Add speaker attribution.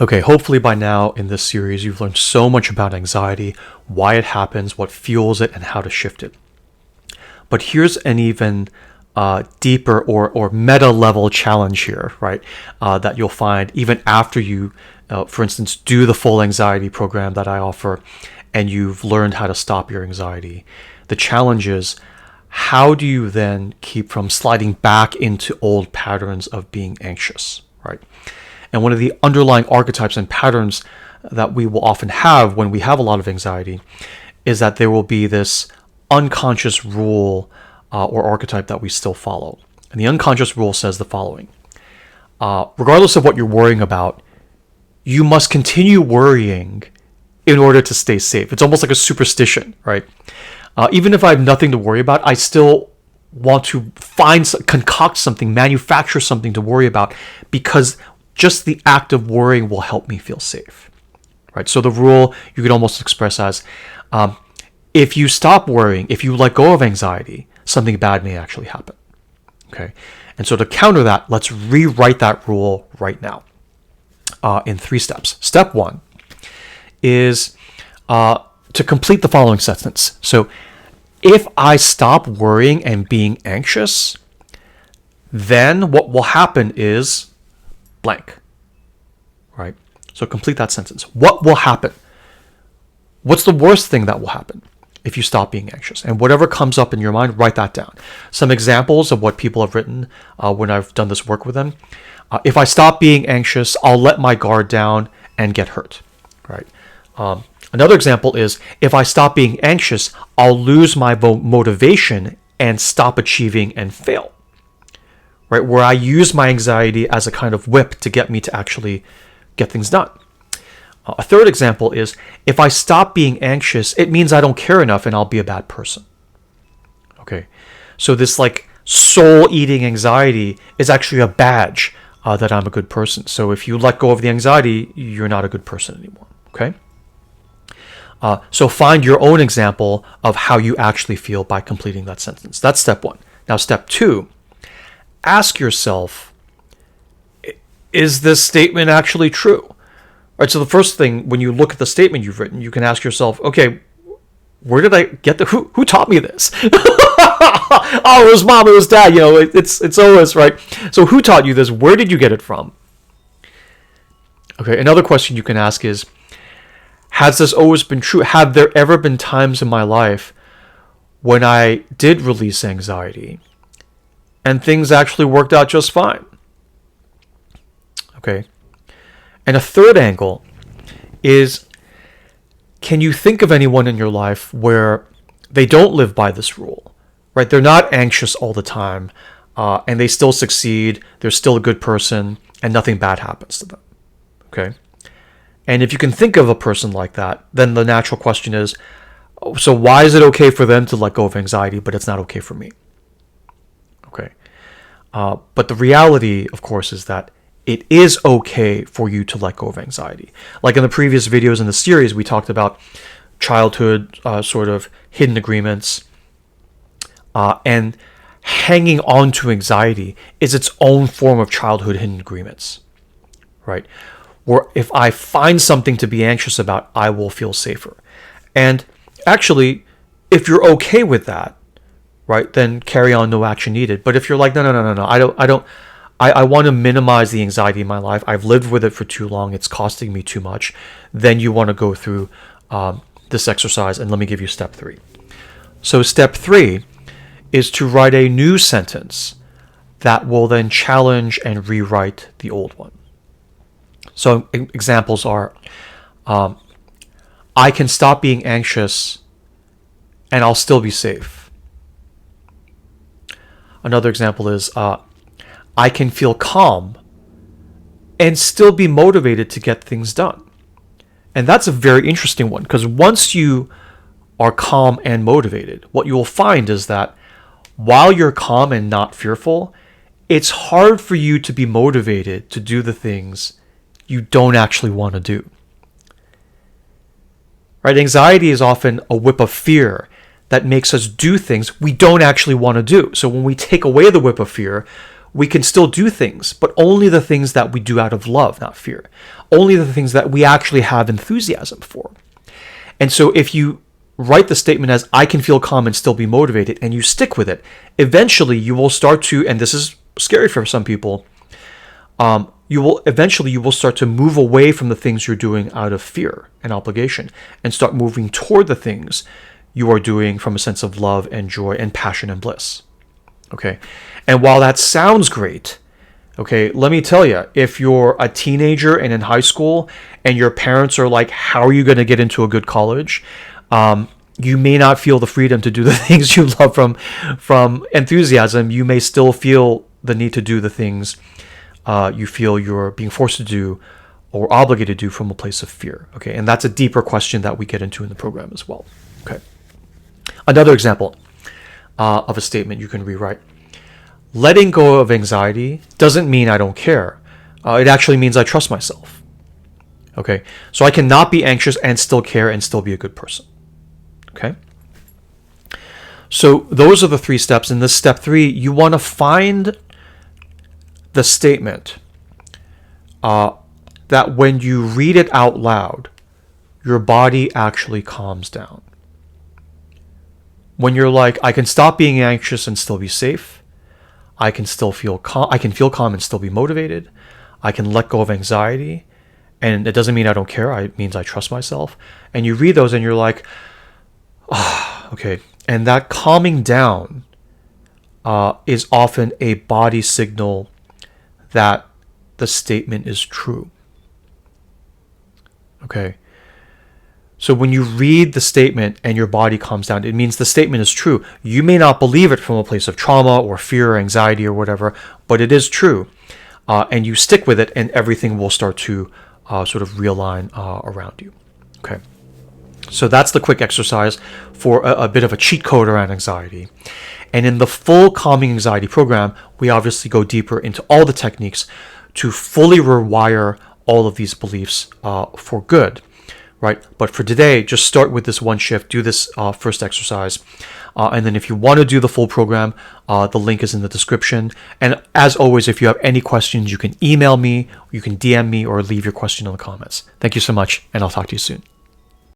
Speaker 1: Okay, hopefully by now in this series you've learned so much about anxiety, why it happens, what fuels it, and how to shift it. But here's an even deeper or meta level challenge here, right? That you'll find even after you, for instance, do the full anxiety program that I offer and you've learned how to stop your anxiety. The challenge is, how do you then keep from sliding back into old patterns of being anxious, right? And one of the underlying archetypes and patterns that we will often have when we have a lot of anxiety is that there will be this unconscious rule or archetype that we still follow. And the unconscious rule says the following. Regardless of what you're worrying about, you must continue worrying in order to stay safe. It's almost like a superstition, right? Even if I have nothing to worry about, I still want to concoct something, manufacture something to worry about, because just the act of worrying will help me feel safe, right? So the rule you could almost express as, if you stop worrying, if you let go of anxiety, something bad may actually happen, okay? And so to counter that, let's rewrite that rule right now in 3 steps. Step 1 is to complete the following sentence. So if I stop worrying and being anxious, then what will happen is blank, right? So complete that sentence. What will happen? What's the worst thing that will happen if you stop being anxious? And whatever comes up in your mind, write that down. Some examples of what people have written when I've done this work with them. If I stop being anxious, I'll let my guard down and get hurt, right? Another example is, if I stop being anxious, I'll lose my motivation and stop achieving and fail, right? Where I use my anxiety as a kind of whip to get me to actually get things done. A third example is, if I stop being anxious, it means I don't care enough and I'll be a bad person. Okay, so this like soul-eating anxiety is actually a badge that I'm a good person. So if you let go of the anxiety, you're not a good person anymore, okay? So find your own example of how you actually feel by completing that sentence. That's step 1. Now step 2, ask yourself, is this statement actually true? Right, so the first thing, when you look at the statement you've written, you can ask yourself, okay, where did I get who taught me this? Oh, it was mom, it was dad, it's always, right? So who taught you this? Where did you get it from? Okay, another question you can ask is, has this always been true? Have there ever been times in my life when I did release anxiety and things actually worked out just fine? Okay. And a third angle is, can you think of anyone in your life where they don't live by this rule, right? They're not anxious all the time, and they still succeed, they're still a good person, and nothing bad happens to them, okay? And if you can think of a person like that, then the natural question is, so why is it okay for them to let go of anxiety, but it's not okay for me? Okay. But the reality, of course, is that it is okay for you to let go of anxiety. Like in the previous videos in the series, we talked about childhood sort of hidden agreements. And hanging on to anxiety is its own form of childhood hidden agreements, right? Where if I find something to be anxious about, I will feel safer. And actually, if you're okay with that, right, then carry on, no action needed. But if you're like, no, I want to minimize the anxiety in my life, I've lived with it for too long, it's costing me too much, then you want to go through this exercise. And let me give you step 3. So step 3 is to write a new sentence that will then challenge and rewrite the old one. So examples are, I can stop being anxious and I'll still be safe. Another example is, I can feel calm and still be motivated to get things done. And that's a very interesting one, because once you are calm and motivated, what you will find is that while you're calm and not fearful, it's hard for you to be motivated to do the things you don't actually want to do. Right? Anxiety is often a whip of fear that makes us do things we don't actually want to do. So when we take away the whip of fear, we can still do things, but only the things that we do out of love, not fear. Only the things that we actually have enthusiasm for. And so if you write the statement as, I can feel calm and still be motivated, and you stick with it, eventually you will start to, and this is scary for some people, you will start to move away from the things you're doing out of fear and obligation, and start moving toward the things you are doing from a sense of love and joy and passion and bliss. Okay. And while that sounds great, okay, let me tell you, if you're a teenager and in high school and your parents are like, how are you going to get into a good college? You may not feel the freedom to do the things you love from enthusiasm. You may still feel the need to do the things you feel you're being forced to do or obligated to do from a place of fear. Okay. And that's a deeper question that we get into in the program as well. Okay. Another example of a statement you can rewrite. Letting go of anxiety doesn't mean I don't care. It actually means I trust myself. Okay, so I cannot be anxious and still care and still be a good person. Okay, so those are the 3 steps. In this step 3, you want to find the statement that when you read it out loud, your body actually calms down. When you're like, I can stop being anxious and still be safe. I can still feel calm. I can feel calm and still be motivated. I can let go of anxiety, and it doesn't mean I don't care. It means I trust myself. And you read those, and you're like, okay. And that calming down is often a body signal that the statement is true. Okay. So when you read the statement and your body calms down, it means the statement is true. You may not believe it from a place of trauma or fear or anxiety or whatever, but it is true. And you stick with it, and everything will start to sort of realign around you. Okay. So that's the quick exercise for a bit of a cheat code around anxiety. And in the full Calming Anxiety program, we obviously go deeper into all the techniques to fully rewire all of these beliefs for good. Right? But for today, just start with this one shift, do this first exercise. And then if you want to do the full program, the link is in the description. And as always, if you have any questions, you can email me, you can DM me, or leave your question in the comments. Thank you so much, and I'll talk to you soon.